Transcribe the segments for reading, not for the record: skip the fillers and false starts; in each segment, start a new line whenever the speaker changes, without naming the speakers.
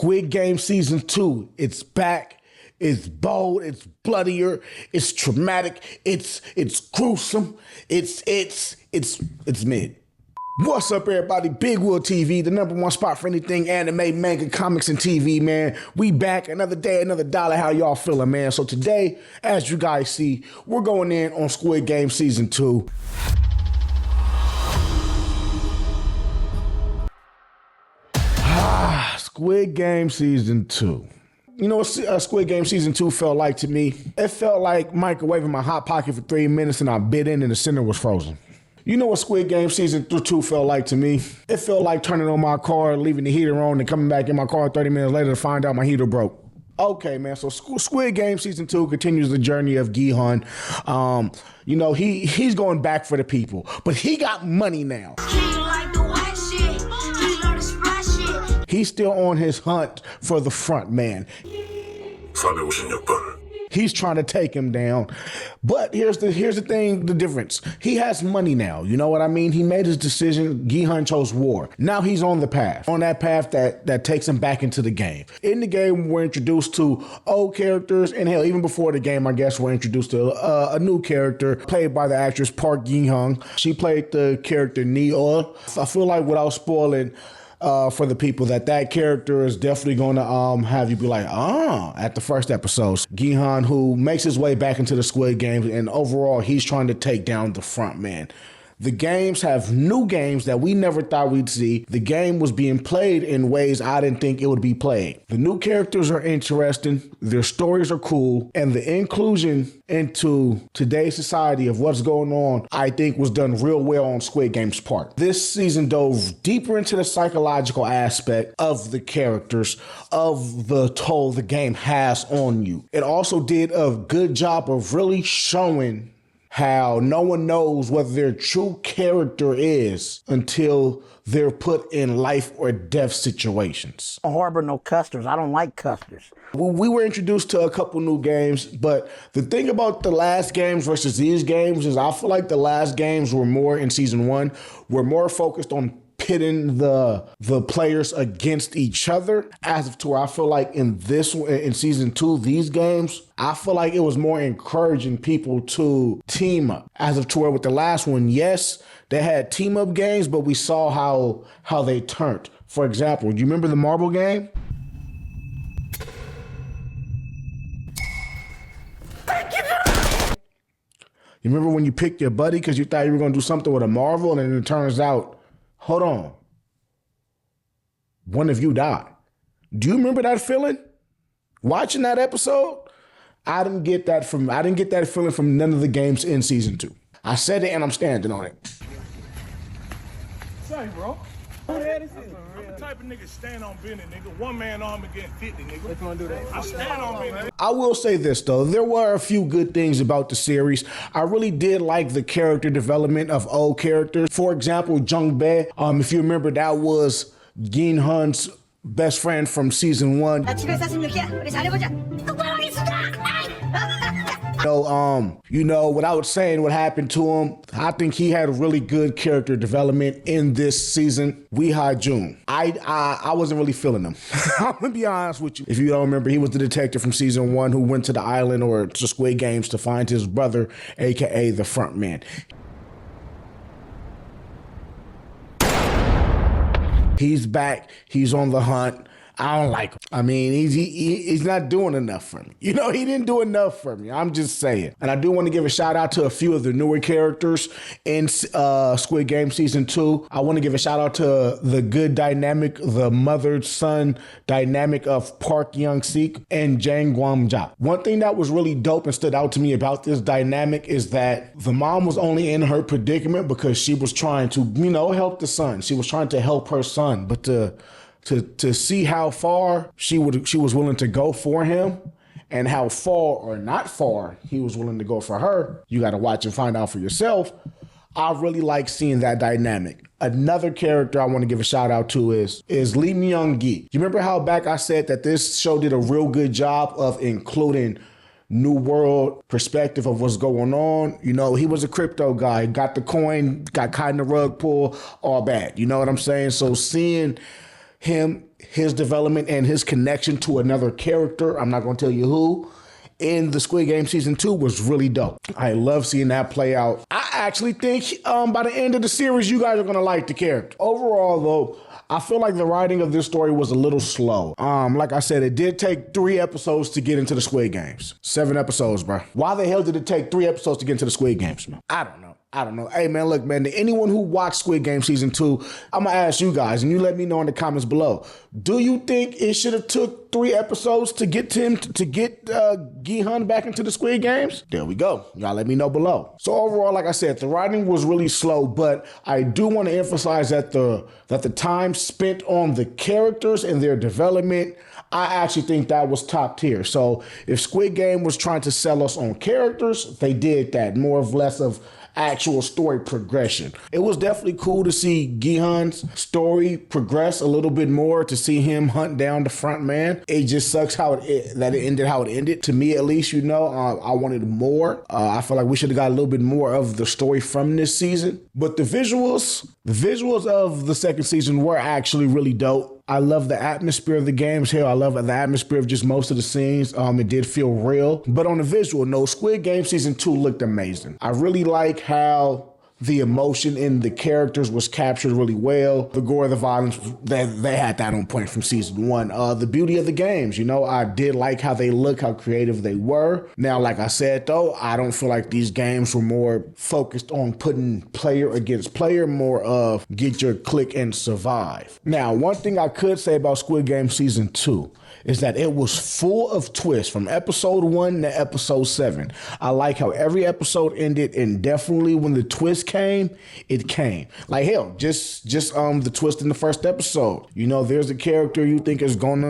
Squid Game Season 2, it's back. It's bold, it's bloodier, it's traumatic, it's gruesome, it's mid. What's up, everybody? BigWill TV, the #1 spot for anything anime, manga, comics, and TV, man. We back, another day, another dollar. How y'all feeling, man? So today, as you guys see, we're going in on Squid Game Season 2. Squid Game Season 2. You know what Squid Game Season 2 felt like to me? It felt like microwaving my Hot Pocket for 3 minutes and I bit in and the center was frozen. You know what Squid Game Season 2 felt like to me? It felt like turning on my car, leaving the heater on, and coming back in my car 30 minutes later to find out my heater broke. Okay, man, so Squid Game Season 2 continues the journey of Gi-hun. You know, he's going back for the people, but he got money now. He's still on his hunt for the front man.
456번.
He's trying to take him down. But here's the thing, the difference. He has money now. You know what I mean? He made his decision. Gi-hun chose war. Now he's on the path. On that path that takes him back into the game. In the game, we're introduced to old characters. And hell, even before the game, I guess we're introduced to a new character played by the actress Park Gi-hun. She played the character Neo. I feel like without spoiling, for the people, that character is definitely going to have you be like, at the first episode. Gi-hun, who makes his way back into the Squid Game, and overall, he's trying to take down the front man. The games have new games that we never thought we'd see. The game was being played in ways I didn't think it would be played. The new characters are interesting, their stories are cool, and the inclusion into today's society of what's going on, I think was done real well on Squid Game's part. This season dove deeper into the psychological aspect of the characters, of the toll the game has on you. It also did a good job of really showing how no one knows what their true character is until they're put in life or death situations.
I don't harbor no custards. I don't like custards.
We were introduced to a couple new games, but the thing about the last games versus these games is I feel like the last games were more in season 1, were more focused on pitting the players against each other, as of to where I feel like in season 2, these games, I feel like it was more encouraging people to team up. As of to where with the last one, yes, they had team up games, but we saw how they turned. For example, do you remember the marble game? You remember when you picked your buddy because you thought you were going to do something with a marble, and then it turns out, hold on, one of you died. Do you remember that feeling? Watching that episode? I didn't get that feeling from none of the games in season 2. I said it and I'm standing on it.
Sorry, bro. I'm the type of nigga stand on business, nigga. One man arm against 50, nigga. Let's do that. I stand on business.
I will say this though, there were a few good things about the series. I really did like the character development of old characters. For example, Jung Bae. If you remember, that was Gi-hun's best friend from season 1. You know, without saying what happened to him, I think he had a really good character development in this season. Wee Ha-jun. I wasn't really feeling him. I'm gonna be honest with you. If you don't remember, he was the detective from season 1 who went to the island or to Squid Games to find his brother, aka the front man. He's back. He's on the hunt. I don't like him. I mean, he's not doing enough for me. You know, he didn't do enough for me. I'm just saying. And I do want to give a shout out to a few of the newer characters in Squid Game Season 2. I want to give a shout out to the good dynamic, the mother-son dynamic of Park Young-sik and Jang Gwam-ja. One thing that was really dope and stood out to me about this dynamic is that the mom was only in her predicament because she was trying to, you know, help the son. She was trying to help her son, but to see how far she was willing to go for him and how far or not far he was willing to go for her, you got to watch and find out for yourself. I really like seeing that dynamic. Another character I want to give a shout out to is Lee Myung-gi. You remember how back I said that this show did a real good job of including new world perspective of what's going on? You know, he was a crypto guy, got the coin, got caught in the rug pull, all bad. You know what I'm saying? So seeing him his development and his connection to another character, I'm not going to tell you who, in the Squid Game season 2 was really dope. I love seeing that play out. I actually think by the end of the series, you guys are going to like the character. Overall, though, I feel like the writing of this story was a little slow. Like I said, it did take 3 episodes to get into the Squid Games. 7 episodes, bro. Why the hell did it take 3 episodes to get into the Squid Games, man? I don't know. Hey, man, look, man, to anyone who watched Squid Game season 2, I'm going to ask you guys, and you let me know in the comments below. Do you think it should have took 3 episodes to get Gi-hun back into the Squid Games? There we go. Y'all let me know below. So overall, like I said, the writing was really slow, but I do want to emphasize that the time spent on the characters and their development, I actually think that was top tier. So if Squid Game was trying to sell us on characters, they did that, more or less of actual story progression. It was definitely cool to see Gi-hun's story progress a little bit more, to see him hunt down the front man. It just sucks that it ended how it ended. To me, at least, I wanted more. I feel like we should have got a little bit more of the story from this season. But the visuals of the second season were actually really dope. I love the atmosphere of the games. Hell, I love the atmosphere of just most of the scenes. It did feel real. But on the visual note, Squid Game Season 2 looked amazing. I really like how the emotion in the characters was captured really well. The gore, the violence, they had that on point from season 1. The beauty of the games, I did like how they look, how creative they were. Now, like I said, though, I don't feel like these games were more focused on putting player against player, more of get your click and survive. Now, one thing I could say about Squid Game Season 2 is that it was full of twists from episode 1 to episode 7. I like how every episode ended, and definitely when the twist came, it came. Like hell, just the twist in the first episode. There's a character you think is going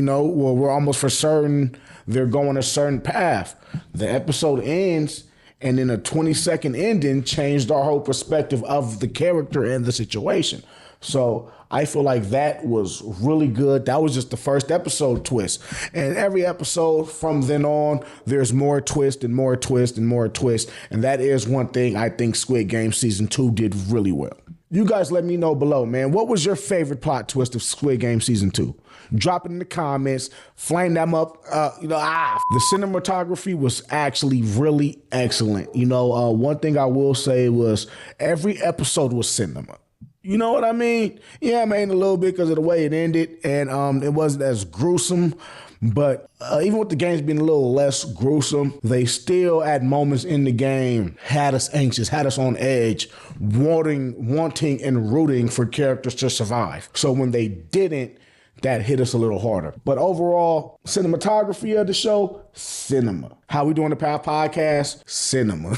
well, we're almost for certain they're going a certain path. The episode ends, and then a 20-second ending changed our whole perspective of the character and the situation. So I feel like that was really good. That was just the first episode twist. And every episode from then on, there's more twist and more twist and more twist. And that is one thing I think Squid Game Season 2 did really well. You guys let me know below, man. What was your favorite plot twist of Squid Game Season 2? Drop it in the comments. Flame them up. The cinematography was actually really excellent. One thing I will say was every episode was cinema. You know what I mean? Yeah, man, a little bit because of the way it ended, and it wasn't as gruesome. But even with the games being a little less gruesome, they still, at moments in the game, had us anxious, had us on edge, wanting and rooting for characters to survive. So when they didn't, that hit us a little harder. But overall, cinematography of the show, cinema. How we doing the Path Podcast? Cinema.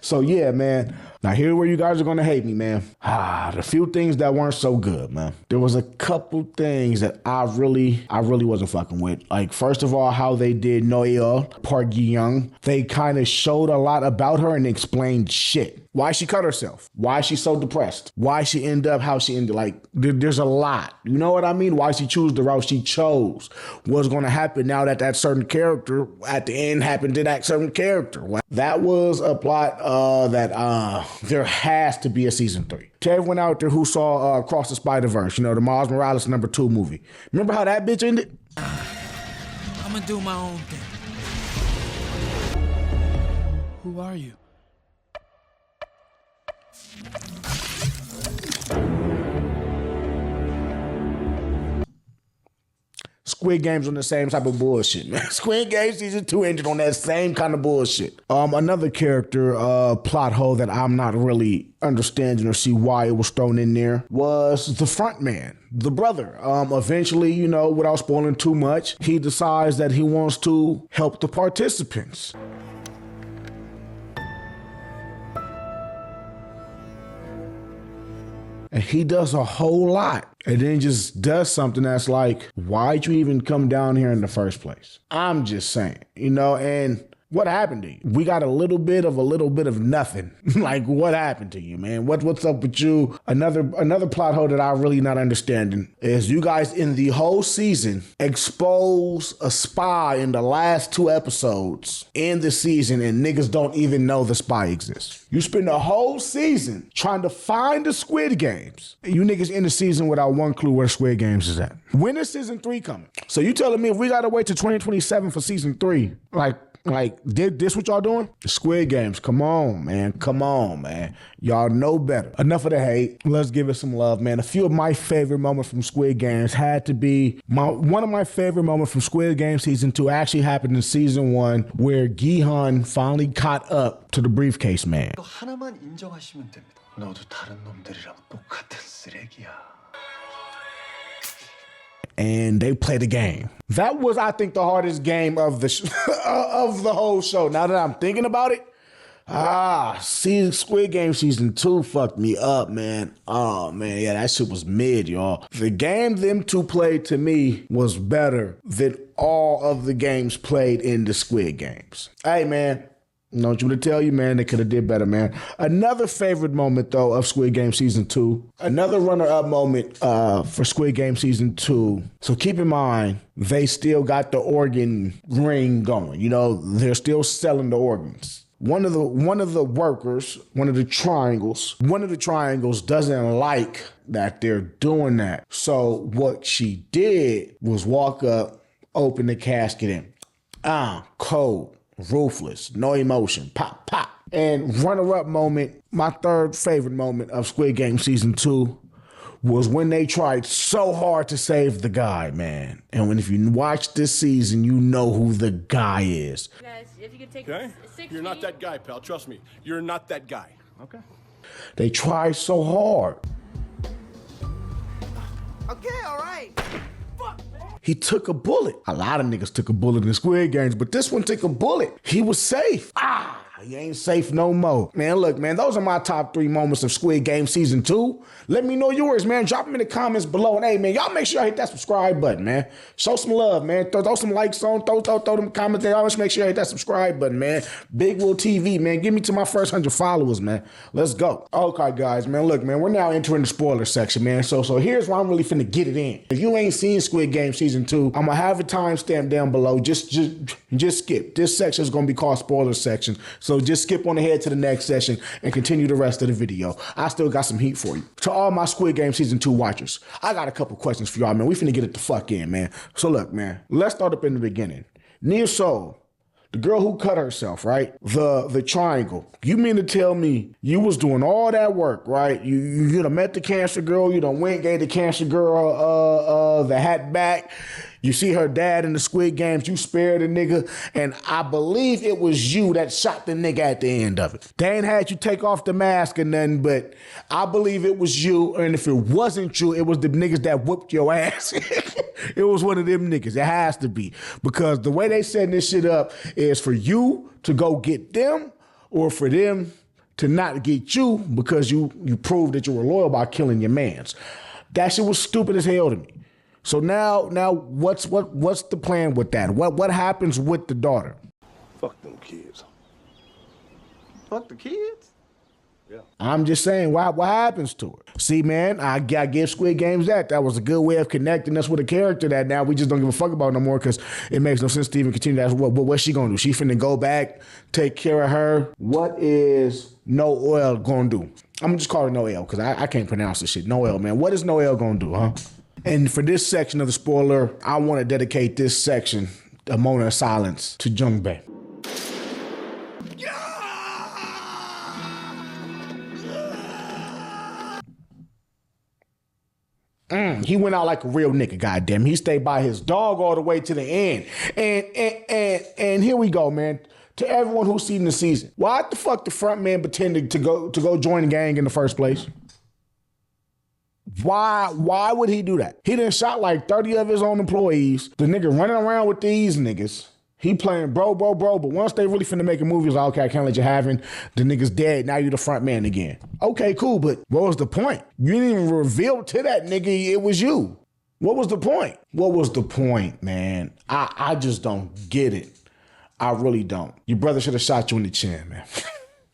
So yeah, man. Now here's where you guys are gonna hate me, man. The few things that weren't so good, man. There was a couple things that I really wasn't fucking with. Like, first of all, how they did Noelle Park Gi-young. They kind of showed a lot about her and explained shit. Why she cut herself? Why she's so depressed? Why she ended up how she ended? Like, there's a lot. You know what I mean? Why she chose the route she chose? What's going to happen now that certain character at the end happened to that certain character? Well, that was a plot that there has to be a season 3. To everyone out there who saw Across the Spider-Verse, the Miles Morales #2 movie. Remember how that bitch ended?
I'm gonna do my own thing. Who are you?
Squid Game's on the same type of bullshit, man. Squid Game Season 2 ended on that same kind of bullshit. Another character plot hole that I'm not really understanding or see why it was thrown in there was the front man, the brother. Eventually, without spoiling too much, he decides that he wants to help the participants. And he does a whole lot and then just does something that's like, why'd you even come down here in the first place? I'm just saying, and What happened to you? We got a little bit of nothing. Like, what happened to you, man? What's up with you? Another plot hole that I'm really not understanding is you guys in the whole season expose a spy in the last 2 episodes in the season, and niggas don't even know the spy exists. You spend the whole season trying to find the Squid Games. You niggas in the season without one clue where the Squid Games is at. When is season 3 coming? So you telling me if we gotta wait till 2027 for season 3, like, did this what y'all doing? The Squid Games, come on, man. Come on, man. Y'all know better. Enough of the hate. Let's give it some love, man. A few of my favorite moments from Squid Games had to be, one of my favorite moments from Squid Game season 2 actually happened in season 1 where Gi-hun finally caught up to the briefcase man.
하나만 인정하시면 됩니다. 너도 다른 놈들이랑 똑같은 쓰레기야.
And they play the game. That was, I think, the hardest game of the of the whole show. Now that I'm thinking about it, Squid Game season 2 fucked me up, man. Oh man, yeah, that shit was mid, y'all. The game them two played to me was better than all of the games played in the Squid Games. Hey, man. Don't you want to tell you, man, they could have did better, man. Another favorite moment, though, of Squid Game Season 2. Another runner-up moment for Squid Game Season 2. So keep in mind, they still got the organ ring going. You know, they're still selling the organs. One of the workers, one of the triangles doesn't like that they're doing that. So what she did was walk up, open the casket in. Cold. Ruthless, no emotion, pop, pop. And runner-up moment, my third favorite moment of Squid Game Season 2 was when they tried so hard to save the guy, man. And if you watch this season, you know who the guy is.
Guys, if you could take
Okay?
6
You're not
feet.
that guy, pal. Trust me. You're not that guy. Okay.
They tried so hard.
Okay, all right.
He took a bullet. A lot of niggas took a bullet in the Squid Games, but this one took a bullet. He was safe. He ain't safe no more. Man, look, man, those are my top 3 moments of Squid Game Season 2. Let me know yours, man. Drop them in the comments below. And hey, man, y'all make sure y'all hit that subscribe button, man. Show some love, man. Throw some likes on. Throw them comments there. Always make sure you hit that subscribe button, man. BigWill TV, man. Give me to my first 100 followers, man. Let's go. Okay, guys, man. Look, man, we're now entering the spoiler section, man. So here's where I'm really finna get it in. If you ain't seen Squid Game Season 2, I'm gonna have a timestamp down below. Just skip. This section is gonna be called spoiler section. So just skip on ahead to the next session and continue the rest of the video. I still got some heat for you. To all my Squid Game Season 2 watchers, I got a couple questions for y'all, man. We finna get it the fuck in, man. So look, man, let's start up in the beginning. Nia Soul, the girl who cut herself, right? The triangle. You mean to tell me you was doing all that work, right? You done met the cancer girl, you done went and gave the cancer girl the hat back. You see her dad in the Squid Games, you spared the nigga, and I believe it was you that shot the nigga at the end of it. They ain't had you take off the mask or nothing, but I believe it was you, and if it wasn't you, it was the niggas that whooped your ass. It was one of them niggas. It has to be. Because the way they setting this shit up is for you to go get them, or for them to not get you because you proved that you were loyal by killing your mans. That shit was stupid as hell to me. So now what's the plan with that? What happens with the daughter?
Fuck them kids.
Fuck the kids?
Yeah.
I'm just saying, what happens to her? See, man, I give Squid Games that. That was a good way of connecting us with a character that now we just don't give a fuck about no more because it makes no sense to even continue to ask, what's she gonna do? She finna go back, take care of her. What is Noel gonna do? I'm gonna just call her Noel because I can't pronounce this shit. Noel, man. What is Noel gonna do, huh? And for this section of the spoiler, I want to dedicate this section, a moment of silence, to Jung Bae. He went out like a real nigga, goddamn. He stayed by his dog all the way to the end. And here we go, man. To everyone who's seen the season, why the fuck the front man pretended to go join the gang in the first place? Why would he do that? He done shot like 30 of his own employees. The nigga running around with these niggas. He playing bro. But once they really finna make a movie, it's like, okay, I can't let you have him. The nigga's dead. Now you the front man again. Okay, cool. But what was the point? You didn't even reveal to that nigga it was you. What was the point? What was the point, man? I just don't get it. I really don't. Your brother should have shot you in the chin, man.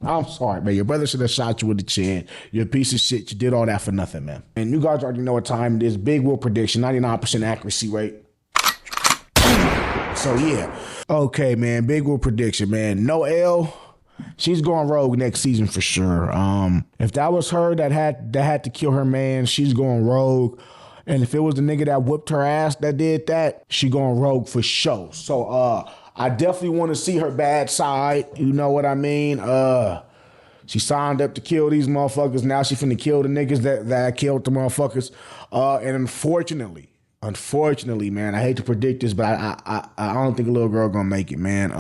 I'm sorry, man. Your brother should have shot you in the chin. You're a piece of shit. You did all that for nothing, man. And you guys already know what time it is. Big Will prediction, 99% accuracy rate. So, yeah. Okay, man. Big Will prediction, man. Noelle, she's going rogue next season for sure. If that was her that had to kill her man, she's going rogue. And if it was the nigga that whipped her ass that did that, she going rogue for sure. So, I definitely want to see her bad side. You know what I mean? She signed up to kill these motherfuckers. Now she finna kill the niggas that killed the motherfuckers. And unfortunately, man, I hate to predict this, but I don't think a little girl gonna make it, man.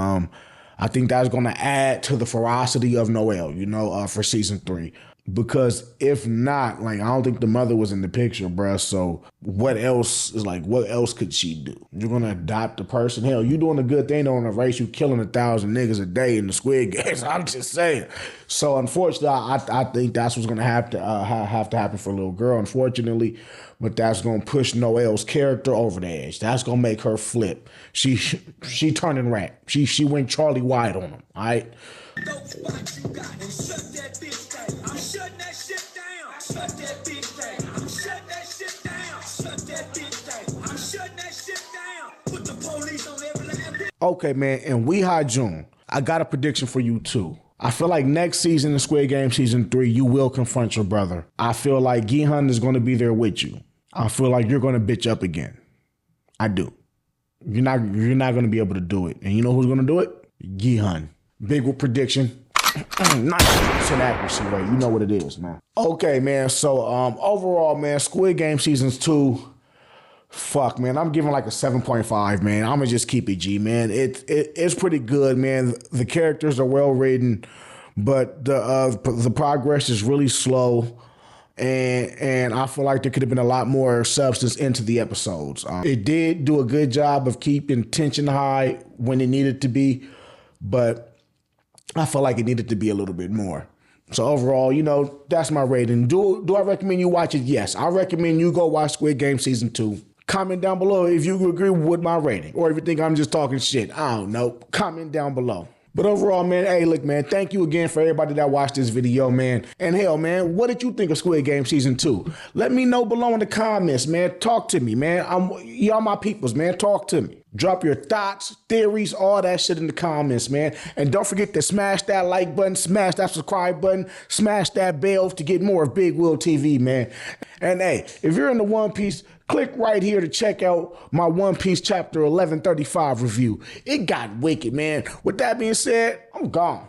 I think that's gonna add to the ferocity of Noelle, you know, for season 3. Because if not, like, I don't think the mother was in the picture, bruh. So what else could she do? You're going to adopt a person? Hell, you doing a good thing on a race. You killing 1,000 niggas a day in the Squid Games. I'm just saying. So unfortunately, I think that's what's going to have to happen for a little girl, unfortunately. But that's going to push Noelle's character over the edge. That's going to make her flip. She turning rat. She went Charlie White on him, all right? Okay, man, and We Ha June, I got a prediction for you too. I feel like next season in Squid Game season 3, you will confront your brother. I feel like Gi-hun is going to be there with you. I feel like you're going to bitch up again. I do. You're not going to be able to do it. And you know who's going to do it? Gi-hun. Big prediction. 90% accuracy rate. You know what it is, man. Okay, man. So overall, man, Squid Game seasons 2. Fuck, man. I'm giving like a 7.5, man. I'm gonna just keep it G, man. It's pretty good, man. The characters are well written, but the progress is really slow. And I feel like there could have been a lot more substance into the episodes. It did do a good job of keeping tension high when it needed to be, but I feel like it needed to be a little bit more. So overall, you know, that's my rating. Do I recommend you watch it? Yes. I recommend you go watch Squid Game season 2. Comment down below if you agree with my rating, or if you think I'm just talking shit. I don't know. Comment down below. But overall, man, hey, look, man, thank you again for everybody that watched this video, man. And hell, man, what did you think of Squid Game season 2? Let me know below in the comments, man. Talk to me, man. Y'all my peoples, man. Talk to me. Drop your thoughts, theories, all that shit in the comments, man. And don't forget to smash that like button, smash that subscribe button, smash that bell to get more of BigWill TV, man. And hey, if you're into One Piece, click right here to check out my One Piece chapter 1135 review. It got wicked, man. With that being said, I'm gone.